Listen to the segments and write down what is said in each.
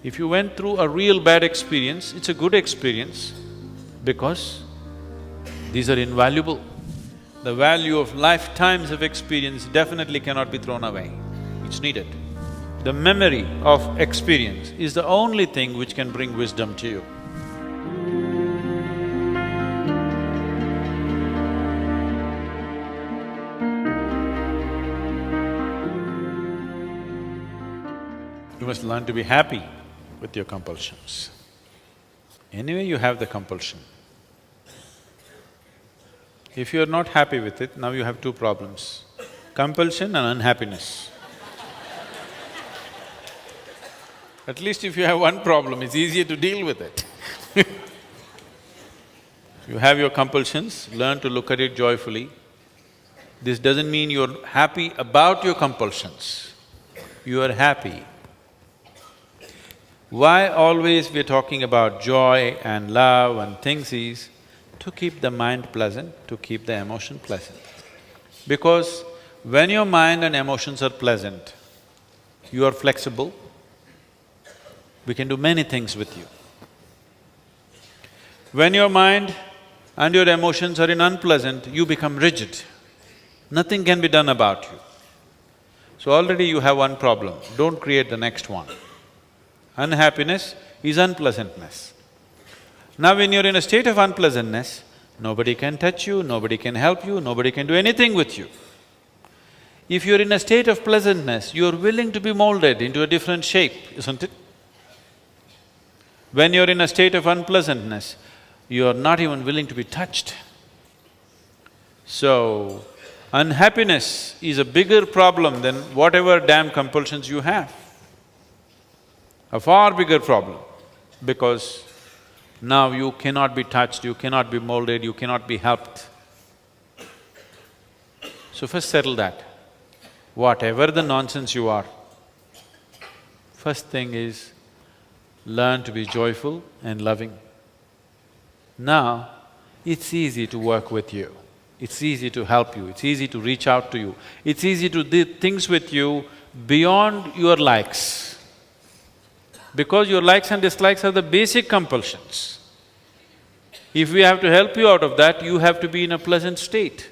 If you went through a real bad experience, it's a good experience because these are invaluable. The value of lifetimes of experience definitely cannot be thrown away, it's needed. The memory of experience is the only thing which can bring wisdom to you. You must learn to be happy with your compulsions. Anyway, you have the compulsion. If you're not happy with it, now you have two problems, compulsion and unhappiness. At least if you have one problem, it's easier to deal with it. You have your compulsions, learn to look at it joyfully. This doesn't mean you're happy about your compulsions, you are happy. Why always we're talking about joy and love and things is to keep the mind pleasant, to keep the emotion pleasant. Because when your mind and emotions are pleasant, you are flexible, we can do many things with you. When your mind and your emotions are in unpleasant, you become rigid. Nothing can be done about you. So already you have one problem, don't create the next one. Unhappiness is unpleasantness. Now when you're in a state of unpleasantness, nobody can touch you, nobody can help you, nobody can do anything with you. If you're in a state of pleasantness, you're willing to be molded into a different shape, isn't it? When you're in a state of unpleasantness, you're not even willing to be touched. So, unhappiness is a bigger problem than whatever damn compulsions you have. A far bigger problem, because now you cannot be touched, you cannot be molded, you cannot be helped. So first settle that. Whatever the nonsense you are, first thing is learn to be joyful and loving. Now, it's easy to work with you, it's easy to help you, it's easy to reach out to you, it's easy to do things with you beyond your likes. Because your likes and dislikes are the basic compulsions. If we have to help you out of that, you have to be in a pleasant state.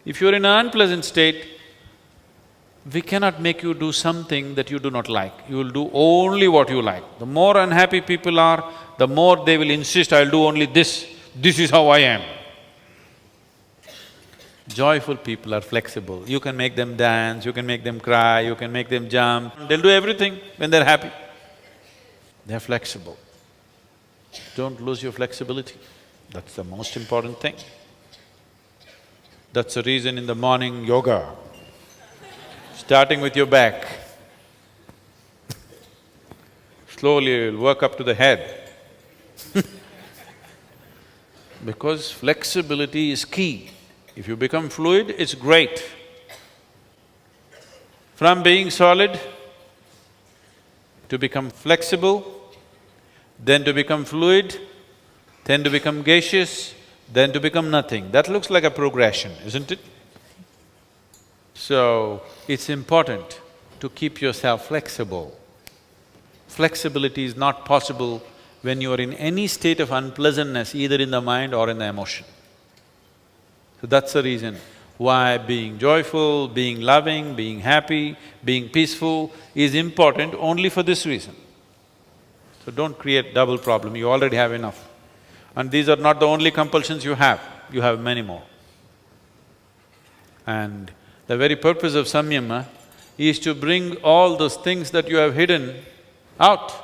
If you're in an unpleasant state, we cannot make you do something that you do not like. You will do only what you like. The more unhappy people are, the more they will insist, I'll do only this is how I am. Joyful people are flexible. You can make them dance, you can make them cry, you can make them jump. They'll do everything when they're happy. They're flexible. Don't lose your flexibility. That's the most important thing. That's the reason in the morning yoga, starting with your back. Slowly you'll work up to the head. Because flexibility is key. If you become fluid, it's great. From being solid to become flexible, then to become fluid, then to become gaseous, then to become nothing. That looks like a progression, isn't it? So, it's important to keep yourself flexible. Flexibility is not possible when you are in any state of unpleasantness, either in the mind or in the emotion. So that's the reason why being joyful, being loving, being happy, being peaceful is important only for this reason. So don't create double problem, you already have enough. And these are not the only compulsions you have many more. And the very purpose of samyama is to bring all those things that you have hidden out.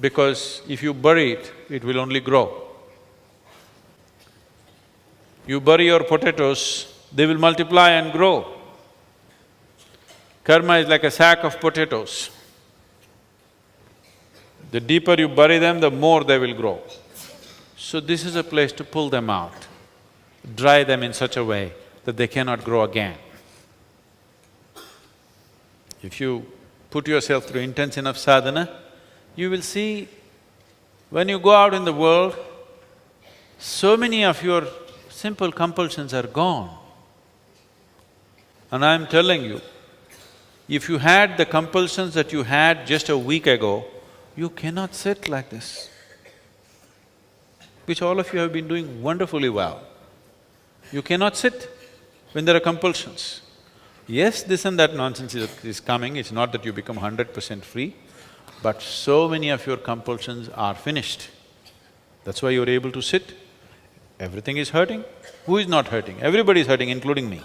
Because if you bury it, it will only grow. You bury your potatoes, they will multiply and grow. Karma is like a sack of potatoes. The deeper you bury them, the more they will grow. So this is a place to pull them out, dry them in such a way that they cannot grow again. If you put yourself through intense enough sadhana, you will see when you go out in the world, so many of your simple compulsions are gone. And I'm telling you, If you had the compulsions that you had just a week ago, you cannot sit like this, which all of you have been doing wonderfully well. You cannot sit when there are compulsions. Yes, this and that nonsense is coming, it's not that you become 100% free, but so many of your compulsions are finished. That's why you're able to sit. Everything is hurting. Who is not hurting? Everybody is hurting, including me.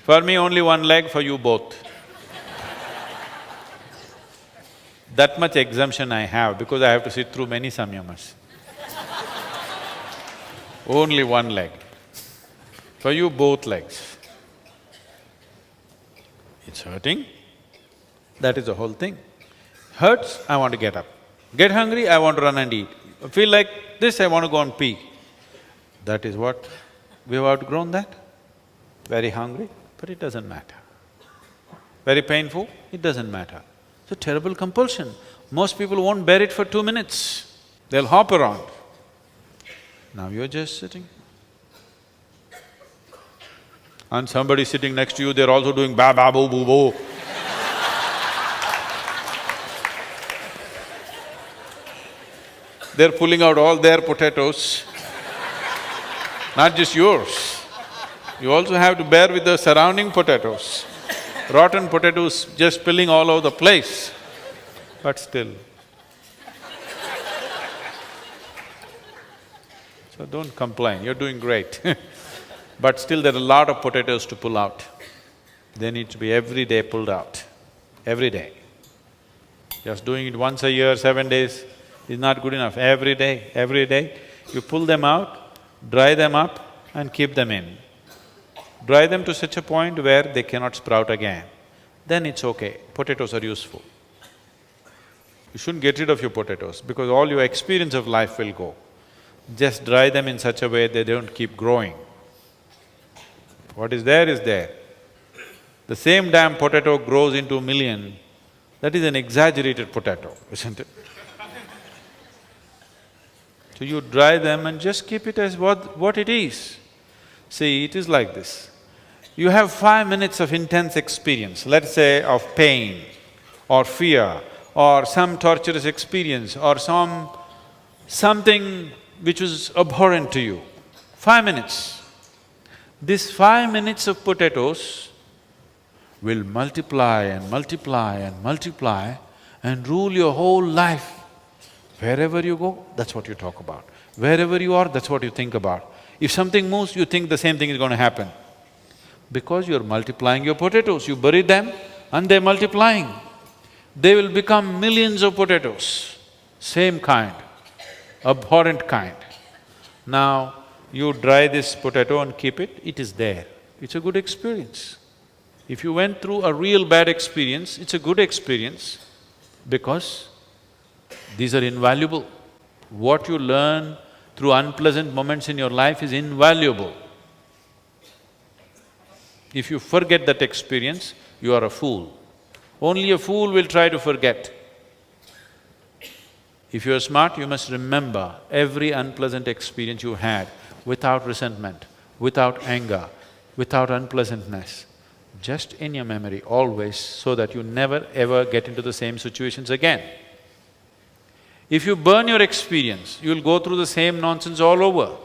For me, only one leg, for you both. That much exemption I have because I have to sit through many samyamas. Only one leg. For you, both legs. It's hurting, that is the whole thing. Hurts, I want to get up. Get hungry, I want to run and eat. Feel like this, I want to go and pee. That is what… we've outgrown that. Very hungry, but it doesn't matter. Very painful, it doesn't matter. It's a terrible compulsion. Most people won't bear it for 2 minutes. They'll hop around. Now you're just sitting. And somebody sitting next to you, they're also doing ba ba boo boo boo. They're pulling out all their potatoes, not just yours. You also have to bear with the surrounding potatoes. Rotten potatoes just spilling all over the place, but still. So don't complain, you're doing great. But still there are a lot of potatoes to pull out. They need to be every day pulled out, every day. Just doing it once a year, 7 days is not good enough. Every day, you pull them out, dry them up and keep them in. Dry them to such a point where they cannot sprout again. Then it's okay, potatoes are useful. You shouldn't get rid of your potatoes because all your experience of life will go. Just dry them in such a way they don't keep growing. What is there is there. The same damn potato grows into 1,000,000, that is an exaggerated potato, isn't it? So you dry them and just keep it as what it is. See, it is like this. You have 5 minutes of intense experience, let's say of pain or fear or some torturous experience or something which was abhorrent to you. 5 minutes. This 5 minutes of potatoes will multiply and multiply and multiply and rule your whole life. Wherever you go, that's what you talk about. Wherever you are, that's what you think about. If something moves, you think the same thing is going to happen. Because you're multiplying your potatoes, you bury them and they're multiplying. They will become millions of potatoes, same kind, abhorrent kind. Now, you dry this potato and keep it, it is there. It's a good experience. If you went through a real bad experience, it's a good experience because these are invaluable. What you learn through unpleasant moments in your life is invaluable. If you forget that experience, you are a fool. Only a fool will try to forget. If you are smart, you must remember every unpleasant experience you had without resentment, without anger, without unpleasantness, just in your memory always, so that you never ever get into the same situations again. If you burn your experience, you'll go through the same nonsense all over.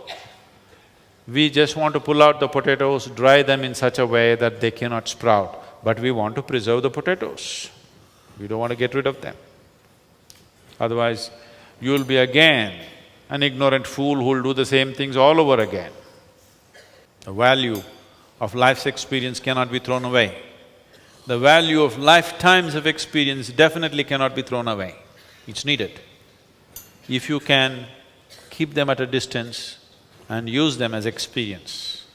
We just want to pull out the potatoes, dry them in such a way that they cannot sprout, but we want to preserve the potatoes. We don't want to get rid of them. Otherwise, you'll be again an ignorant fool who'll do the same things all over again. The value of life's experience cannot be thrown away. The value of lifetimes of experience definitely cannot be thrown away. It's needed. If you can keep them at a distance and use them as experience.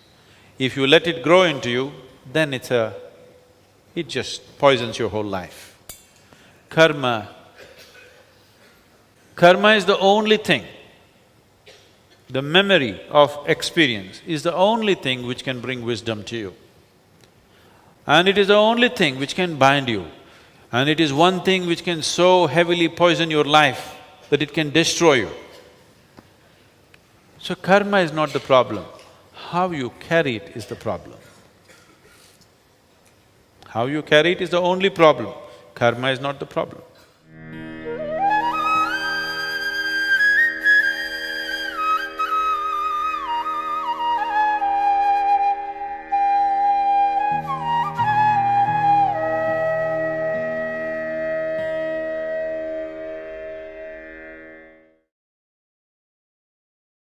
If you let it grow into you, then it just poisons your whole life. Karma is the only thing, the memory of experience is the only thing which can bring wisdom to you. And it is the only thing which can bind you. And it is one thing which can so heavily poison your life that it can destroy you. So karma is not the problem, how you carry it is the problem. How you carry it is the only problem. Karma is not the problem.